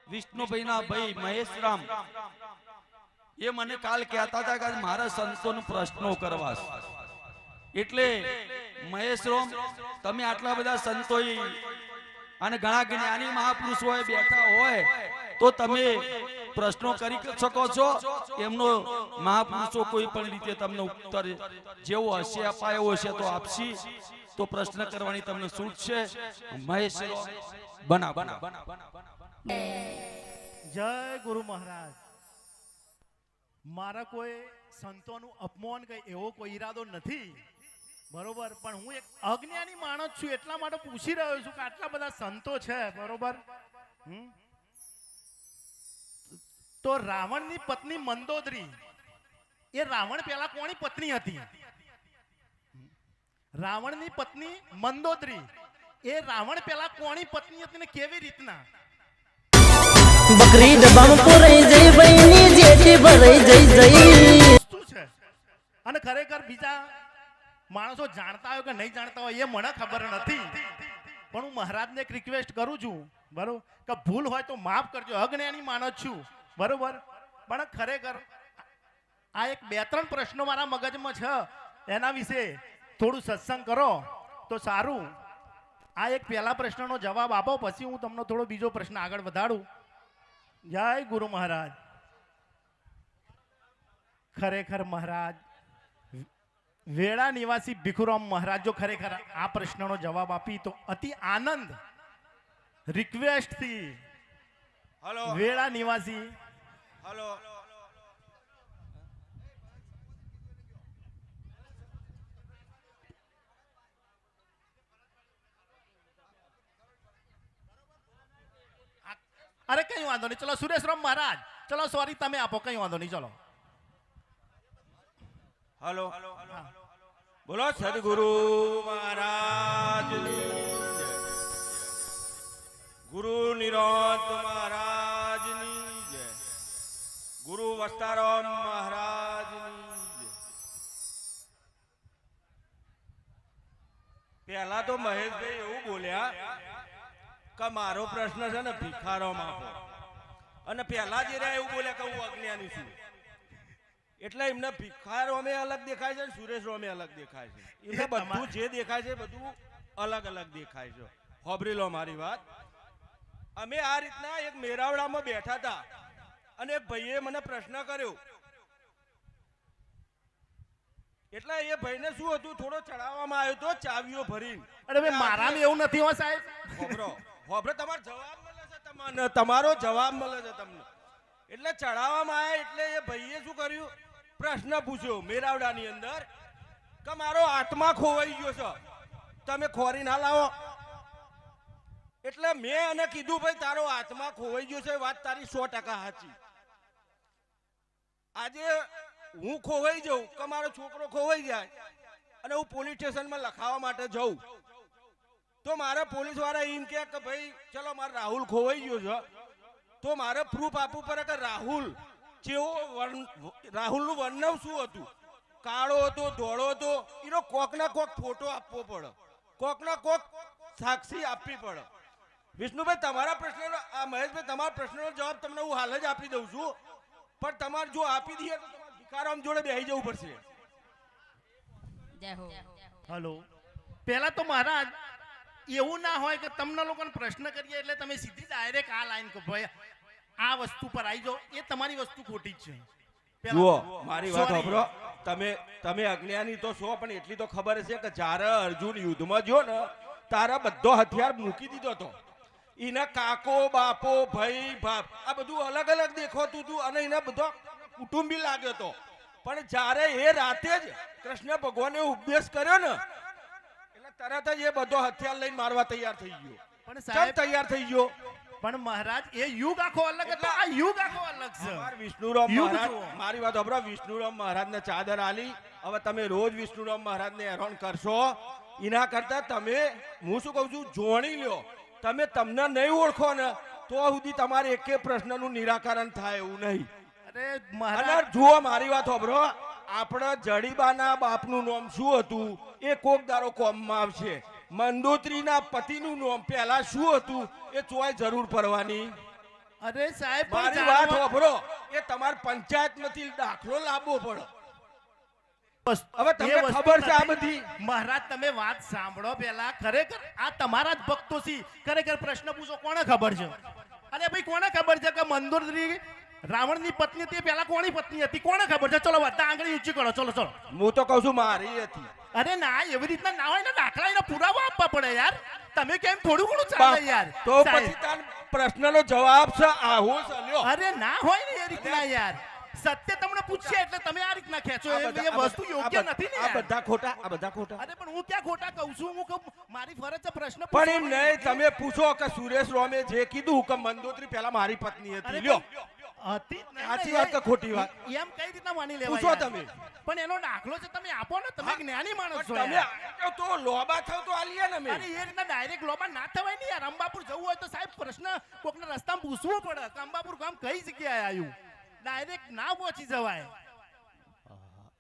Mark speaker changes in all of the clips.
Speaker 1: વિષ્ણુભાઈના ભાઈ મહેશરામ એ મને કાલ કહેતા હતા કે મારા સંતોનો પ્રશ્નો કરવા એટલે મહેશરામ તમે આટલા બધા સંતો અને ઘણા જ્ઞાની મહાપુરુષો બેઠા હોય તો તમે પ્રશ્નો કરી શકો છો એમનો મહાપુરુષો કોઈ પણ રીતે તમને ઉત્તર જેવો હશે અપાયો હશે તો આપશી તો પ્રશ્ન કરવાની તમને છૂટ છે મહેશરામ બના
Speaker 2: જય ગુરુ મહારાજ મારા કોઈ સંતોનું અપમાન કઈ એવો કોઈ ઈરાદો નથી બરોબર પણ હું એક અજ્ઞાની માણસ છું એટલા માટે પૂછી રહ્યો છું કે આટલા બધા સંતો છે બરોબર તો રાવણની પત્ની મંદોદરી એ રાવણ પહેલા કોની પત્ની હતી રાવણની પત્ની મંદોદરી એ રાવણ પહેલા કોની પત્ની હતી ને કેવી રીતના
Speaker 3: બકરી ડબ્બામાં પુરાઈ જઈ બઈની જેઠી ભરાઈ જઈ
Speaker 2: શું છે અને ખરેખર બીજા માણસો જાણતા હોય કે નહીં જાણતા હોય એ મને ખબર નથી પણ હું મહારાજને એક રિક્વેસ્ટ કરું છું બરોબર કે ભૂલ હોય તો માફ કરજો અજ્ઞાની માણસ છું બરોબર પણ ખરેખર આ એક બે ત્રણ પ્રશ્નો મારા મગજમાં છે એના વિશે થોડું સત્સંગ કરો તો સારું આ એક પહેલા પ્રશ્નનો જવાબ આપો પછી હું તમને થોડો બીજો પ્રશ્ન આગળ વધારું જય ગુરુ મહારાજ ખરેખર મહારાજ વેળા નિવાસી ભીખુરામ મહારાજ જો ખરેખર આ પ્રશ્નનો જવાબ આપી તો અતિ આનંદ રિક્વેસ્ટ થી
Speaker 1: હેલો
Speaker 2: વેળા નિવાસી
Speaker 1: હેલો
Speaker 2: અરે કઈ વાંધો નહીં ચલો સુરેશરામ મહારાજ ચલો સોરી તમે આપો કઈ વાંધો નહીં ચલો
Speaker 1: હેલો બોલો સદગુરુ મહારાજ ગુરુ નિરોધ મહારાજની જય ગુરુ વસ્તારામ મહારાજની જય પહેલા તો મહેશભાઈ એવું બોલ્યા કે મારો પ્રશ્ન છે ને ભિખારો આપો અને પહેલા જે રહ્યા એવું બોલ્યા કે હું અજ્ઞાની છું એટલે એમને ભિખારો અમે અલગ દેખાય છે સુરેશ અમે અલગ દેખાય છે એમને બધું જે દેખાય છે બધું અલગ અલગ દેખાય છે હોબરી લો મારી વાત અમે આ રીતના એક મેરાવડામાં બેઠા હતા અને એક ભાઈએ મને પ્રશ્ન કર્યો એટલે એ ભાઈને શું હતું થોડો ચડાવવામાં આવ્યો તો ચાવીઓ ભરીને
Speaker 2: અરે મારામાં એવું નથી હો સાહેબ
Speaker 1: હોબરો હોબરો તમારો જવાબ મળે છે તમને તમારો જવાબ મળે છે તમને એટલે ચડાવવામાં આવ્યા એટલે એ ભાઈએ શું કર્યું પ્રશ્ન પૂછ્યો મેરાવડાની અંદર કે મારો આત્મા ખોવાઈ ગયો છે તમે ખોરી ના લાવો એટલે મેં એને કીધું ભાઈ તારો આત્મા ખોવાઈ ગયો છે વાત તારી 100% સાચી આજે હું ખોવાઈ જાઉં કે મારો છોકરો ખોવાઈ જાય અને હું પોલીસ સ્ટેશનમાં લખાવવા માટે જાઉં તો મારે પોલીસ વાળા એમ કે ભાઈ ચલો મારે રાહુલ ખોવાઈ ગયો છે તો મારે પ્રૂફ આપવું પડે કે રાહુલ રાહુલનું વર્ણન શું હતું કાળો હતો ધોળો હતો એનો કોક ના કોક ફોટો આપવો પડે કોક ના કોક સાક્ષી આપવી પડે વિષ્ણુભાઈ તમારા પ્રશ્નનો આ મહેશભાઈ તમારા પ્રશ્નનો જવાબ તમને હું હાલ જ આપી દઉં છું પણ તમારે જો આપી દઈએ તો તમારે ભિખારામ જોડે બેસી જવું પડશે
Speaker 2: હેલો પહેલા તો મહારાજ એવું ના હોય કે તમને લોકોને પ્રશ્ન કરીએ એટલે તમે સીધી ડાયરેક્ટ આ લાઈન કહો ભાઈ આ વસ્તુ પર આવી જાઓ એ તમારી વસ્તુ ખોટી જ છે
Speaker 1: જુઓ મારી વાત સાંભળો તમે અજ્ઞાની તો છો પણ એટલી તો ખબર છે કે જ્યારે અર્જુન યુદ્ધમાં જો ને તારા બધો હથિયાર મૂકી દીધો હતો એના કાકો બાપો ભાઈ બાપ આ બધું અલગ અલગ દેખાતું હતું અને એના બધો કુટુંબી લાગ્યો હતો પણ જ્યારે એ રાતે જ કૃષ્ણ ભગવાને ઉપદેશ કર્યો ને એટલે તરત જ એ બધો હથિયાર લઈને મારવા તૈયાર થઈ ગયો
Speaker 2: પણ સાહેબ
Speaker 1: તૈયાર થઈ ગયો
Speaker 2: પણ મહારાજ એ યુગ આખો અલગ હતો આ યુગ આખો અલગ છે
Speaker 1: વિષ્ણુરામ મહારાજ મારી વાત સાંભળો વિષ્ણુરામ મહારાજને ચાદર આલી હવે તમે રોજ વિષ્ણુરામ મહારાજને હેરાન કરશો એના કરતા તમે હું શું કહું છું જોણી લ્યો તમે તમને નહીં ઓળખો ને તો સુધી તમારે એકે પ્રશ્નનું નિરાકરણ થાય એવું નહીં
Speaker 2: અરે મહારાજ
Speaker 1: જુઓ મારી વાત સાંભળો આપણા જડીબાના બાપનું નામ શું હતું એ કોક દારો કોમમાં આવશે મંદોત્રીના પતિનું નામ પહેલા શું હતું એ ચોય જરૂર પડવાની
Speaker 2: અરે સાહેબ પણ
Speaker 4: મારી વાત
Speaker 2: જાણવા-
Speaker 4: સાંભળો એ તમારે પંચાયતમાંથી દાખલો લાવવો પડે. હવે તમને
Speaker 2: એ વસ્તુ
Speaker 4: ખબર છે આ
Speaker 2: નથી.
Speaker 4: બધી?
Speaker 2: મહારાજ તમે વાત સાંભળો પેલા. ખરેખર આ તમારા જ ભક્તો છે. ખરેખર પ્રશ્ન પૂછો કોને ખબર છે? અરે ભાઈ કોને ખબર છે કે મંદોદરી રાવણની પત્ની હતી, પેલા કોની પત્ની હતી કોને ખબર છે? ચલો બધા આંગળી ઊંચી કરો. ચલો ચલો.
Speaker 4: હું તો કહું છું મારી હતી.
Speaker 2: અરે ના એવી રીતના ના હોય ને, દાખલા એના પુરાવા આપવા પડે યાર. તમે કેમ થોડું ઘણું ચાલે યાર?
Speaker 4: તો
Speaker 2: સાહેબ.
Speaker 4: પછી તાર પ્રશ્નનો જવાબ છે આવો છે લ્યો.
Speaker 2: અરે ના હોય ને એ રીતના યાર. સત્ય તમને પૂછશે એટલે તમે આ રીતના ખેંચો.
Speaker 4: આ
Speaker 2: એ
Speaker 4: બધા-
Speaker 2: એ વસ્તુ યોગ્ય નથી ને
Speaker 4: આ
Speaker 2: યાર.
Speaker 4: બધા ખોટા, આ બધા ખોટા.
Speaker 2: અરે પણ હું ક્યાં ખોટા કહું છું? હું કહું મારી ફરજ છે પ્રશ્ન
Speaker 4: પણ એમ
Speaker 2: પૂછવાનો.
Speaker 4: નહીં, તમે પૂછો કે સુરેશ રોમે જે કીધું કે મંદોત્રી પહેલા મારી પત્ની
Speaker 2: અરે
Speaker 4: હતી લ્યો.
Speaker 2: હતી જ નહીં
Speaker 4: સાચી
Speaker 2: ને
Speaker 4: વાત કે ખોટી વાત?
Speaker 2: એમ કઈ રીતના માની લેવાય
Speaker 4: પૂછો
Speaker 2: યાર?
Speaker 4: તમે.
Speaker 2: પણ એનો દાખલો છે તમે આપો ને. તમે જ્ઞાની માણસ છો
Speaker 4: તમે
Speaker 2: યાર.
Speaker 4: આપ્યો તો લોબા થાવ તો આલીએ ને
Speaker 2: અરે
Speaker 4: મેં.
Speaker 2: એ રીતના ડાયરેક્ટ લોબા ના થવાય ને યાર. અંબાપુર જવું હોય તો સાહેબ પ્રશ્ન કોકના રસ્તામાં પૂછવું પડે કે અંબાપુર ગામ કઈ જગ્યાએ આવ્યું. ડાયરેક્ટ ના પહોંચી જવાય.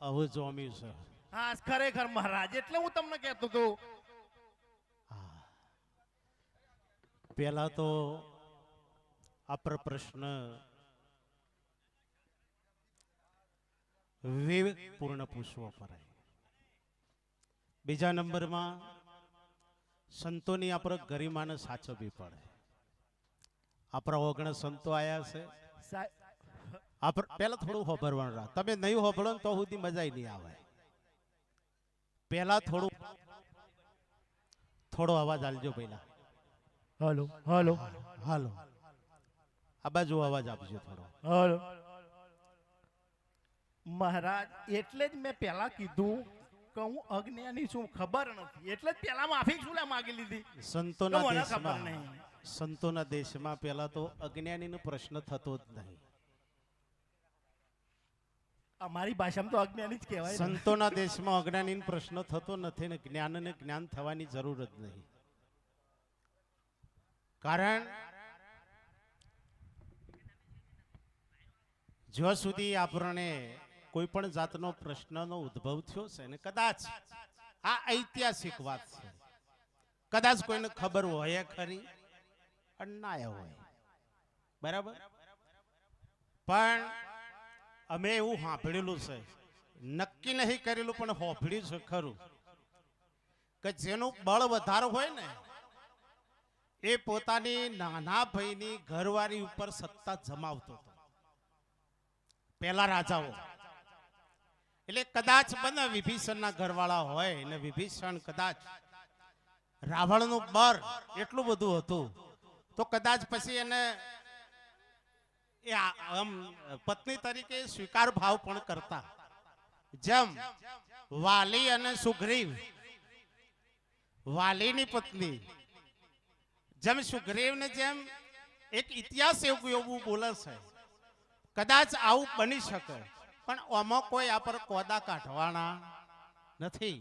Speaker 5: હવે જોમ્યું છે.
Speaker 2: હા ખરેખર મહારાજ, એટલે હું તમને કહેતો હતો.
Speaker 5: પેલા તો આપણા પ્રશ્ન વિવેકપૂર્ણ પૂછવો પડે. બીજા નંબરમાં સંતોની આપણે ગરિમાને સાચવવી પડે. આપણા ઓગણ સંતો આયા છે.
Speaker 2: સાહેબ
Speaker 5: આપણે પેલા થોડું હોભરવાનું રાખ. તમે નહીં હોભળો ને તો સુધી મજા નહીં આવે. પેલા થોડો અવાજ આલજો પહેલા.
Speaker 2: હલો હલો
Speaker 5: હાલો આ બાજુ અવાજ આપજો થોડો.
Speaker 2: હલો. મહારાજ એટલે જ મેં પેલા કીધું કે હું અજ્ઞાની છું, ખબર નથી. એટલે જ પેલા માફી શું લે માગી લીધી?
Speaker 5: સંતોના
Speaker 2: તો મને ખબર
Speaker 5: દેશમાં
Speaker 2: નહીં.
Speaker 5: સંતોના દેશમાં પેલા તો અજ્ઞાનીનો પ્રશ્ન થતો જ નહીં.
Speaker 2: અમારી ભાષામાં તો અજ્ઞાની જ કહેવાય ને.
Speaker 5: સંતોના દેશમાં અજ્ઞાનીનો પ્રશ્ન થતો નથી ને જ્ઞાનને જ્ઞાન થવાની જરૂર જ નહીં. કારણ જ્યાં સુધી આપણને કોઈ પણ જાતનો પ્રશ્નનો ઉદ્ભવ થયો છે ને, કદાચ આ ઐતિહાસિક વાત છે, કદાચ કોઈને ખબર હોય ખરી અને ના હોય, બરાબર, પણ અમે એવું સાંભળેલું છે, નક્કી નહીં કરેલું પણ સાંભળ્યું છે ખરું, કે જેનું બળ વધારે હોય ને એ પોતાની નાના ભાઈની ઘરવાળી ઉપર સત્તા જમાવતો હતો પેલા રાજાઓ. એટલે કદાચ બને વિભીષણના ઘરવાળા હોય ને વિભીષણ કદાચ રાવણનું બર એટલું બધું હતું તો કદાચ પછી એને એ આમ પત્ની તરીકે સ્વીકાર ભાવ પણ કરતા. જેમ વાલી અને સુગ્રીવ, વાલીની પત્ની જેમ સુગ્રીવને જેમ એક ઇતિહાસ એવું બોલે છે, કદાચ આવું બની શકે, પણ આમાં કોઈ આ પર કોદા કાઢવાના નથી.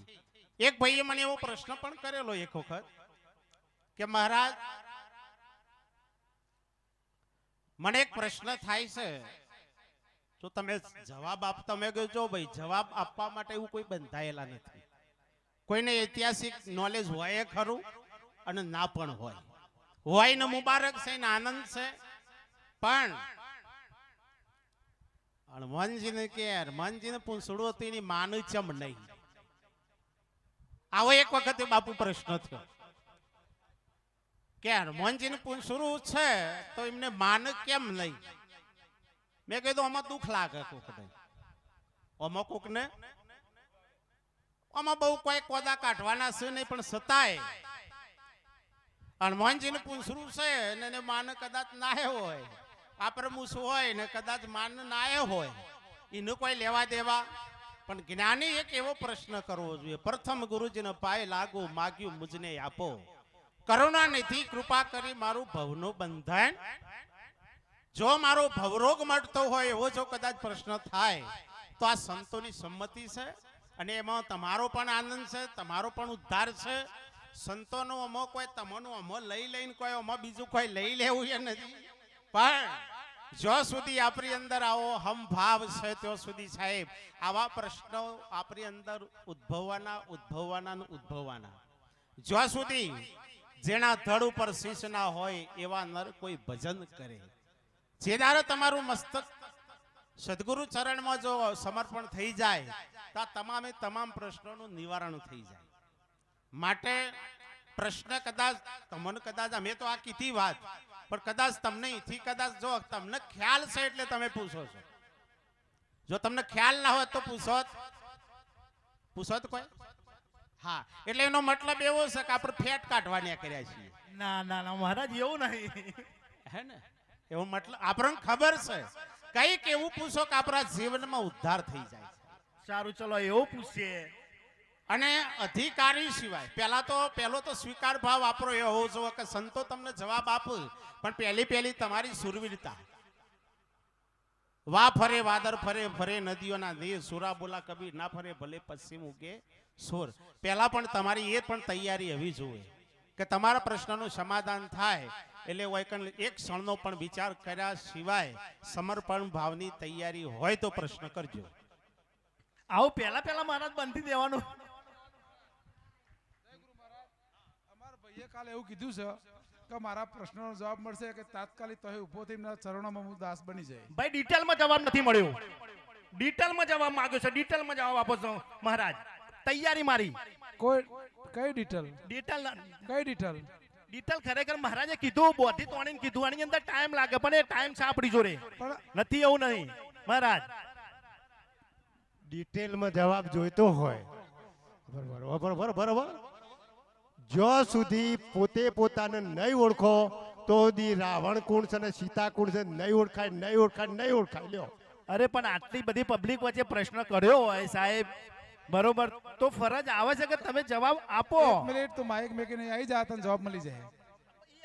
Speaker 5: એક ભાઈએ મને એવો પ્રશ્ન પણ કરેલો એક વખત કે મહારાજ મને એક પ્રશ્ન થાય છે તો તમે જવાબ આપતા. મેં કહ્યું જો ભાઈ જવાબ આપવા માટે એવું કોઈ બંધાયેલા નથી. કોઈને ઐતિહાસિક નોલેજ હોય ખરું અને ના પણ હોય ને મુબારક છે ને આનંદ છે, પણ હનુમાનજીને કે હનુમાનજીને પૂછડું હતું એની માનું ચમ નહીં. આવો એક વખતે બાપુ પ્રશ્ન થયો કે હનુમાનજીને પૂછડું છે તો એમને માન કેમ નહીં? મેં કીધું આમાં દુઃખ લાગે કોકને, આમાં કોકને આમાં બહુ કોઈ કોદા કાઢવાના છે નહીં, પણ છતાંય હનુમાનજીને પૂછડું છે ને એને માન કદાચ ના હોય, આ પ્રમુખ હોય ને કદાચ માન ના હોય, એનું કોઈ લેવા દેવા. પણ જ્ઞાની એક એવો પ્રશ્ન કરવો જોઈએ, પ્રથમ ગુરુજીને પાય લાગુ માગ્યું મુજને આપો, કરુણા નિધિ કૃપા કરી મારું ભવનું બંધન. જો મારો ભવરોગ મળતો હોય એવો જો કદાચ પ્રશ્ન થાય તો આ સંતોની સંમતિ છે અને એમાં તમારો પણ આનંદ છે, તમારો પણ ઉદ્ધાર છે. સંતોનો અમો કોઈ તમોનો અમો લઈ લઈને કોઈ અમો બીજું કોઈ લઈ લેવું એ નથી, પણ જ્યાં સુધી આપણી અંદર આવો હમભાવ છે ત્યાં સુધી સાહેબ આવા પ્રશ્નો આપણી અંદર ઉદ્ભવવાના. જ્યાં સુધી જેના ધડ ઉપર શીશ ના હોય એવા નર કોઈ ભજન કરે, જે દાડો તમારું મસ્તક સદગુરુ ચરણમાં જો સમર્પણ થઈ જાય તો આ તમામે તમામ પ્રશ્નોનું નિવારણ થઈ જાય. માટે પ્રશ્ન કદાચ તમને કદાચ અમે તો આ કીધી વાત પણ કદાચ તમને અહીંથી કદાચ જો તમને ખ્યાલ છે એટલે તમે પૂછો છો. જો તમને ખ્યાલ ના હોય તો પૂછો કોઈ. હા, એટલે એનો મતલબ એવો છે કે આપણે ફેટ કાઢવાના કર્યા છીએ.
Speaker 2: ના ના ના મહારાજ એવું નહીં.
Speaker 5: હે ને, એવો મતલબ આપણને ખબર છે કઈક એવું પૂછો કે આપણા જીવનમાં ઉદ્ધાર થઈ જાય.
Speaker 2: સારું ચલો એવું પૂછીએ.
Speaker 5: અને અધિકારી સિવાય પહેલો તો સ્વીકાર ભાવ વાપરો એ હોવો જોઈએ કે સંતો તમને જવાબ આપે પણ પહેલી તમારી સુરવીરતા. વા ફરે વાદર ફરે ફરે નદીઓના નીર સુરા બોલા કબીર ના ફરે ભલે પશ્ચિમ ઉગે સુર. પહેલા પણ તમારી એ પણ તૈયારી હોવી જોઈએ કે તમારા પ્રશ્નનું સમાધાન થાય એટલે એક ક્ષણનો પણ વિચાર કર્યા સિવાય સમર્પણ ભાવની તૈયારી હોય તો પ્રશ્ન કરજો.
Speaker 2: આવું પહેલા મહારાજ બંધી દેવાનું.
Speaker 6: અમારા ભાઈએ કાલે એવું કીધું છે કે મારા પ્રશ્નનો જવાબ મળશે કે તાત્કાલિક તો ઊભો થઈને એમના ચરણોમાં હું દાસ બની જાય.
Speaker 2: ભાઈ ડિટેલમાં જવાબ નથી મળ્યો. ડિટેલમાં જવાબ માંગ્યો છે. ડિટેલમાં જવાબ આપો છો મહારાજ. તૈયારી મારી.
Speaker 6: કઈ ડિટેલ?
Speaker 2: ડિટેલ ખરેખર મહારાજે કીધું બોધી તોડીને કીધું. આની અંદર ટાઈમ લાગે પણ એ ટાઈમ છે આપણી જોડે. નથી એવું નહીં મહારાજ.
Speaker 7: ડિટેલમાં જવાબ જોઈતો હોય બરોબર જો સુધી પોતે પોતાને નહીં ઓળખો તો સુધી રાવણ કોણ છે ને સીતા કોણ છે નહીં ઓળખાય. લ્યો.
Speaker 2: અરે પણ આટલી બધી પબ્લિક વચ્ચે પ્રશ્ન કર્યો હોય સાહેબ બરોબર તો ફરજ આવે છે કે તમે જવાબ આપો.
Speaker 6: એક મિનિટ તું માઇક મેકીને આવી જા તને જવાબ મળી જાય.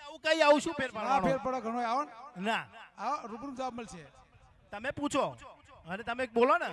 Speaker 2: આવું કઈ આવું શું ફેર
Speaker 6: આ ફેર પડો ઘણો આવો
Speaker 2: ના
Speaker 6: આવો રૂબરૂ જવાબ મળશે.
Speaker 2: તમે પૂછો અને તમે બોલો ને.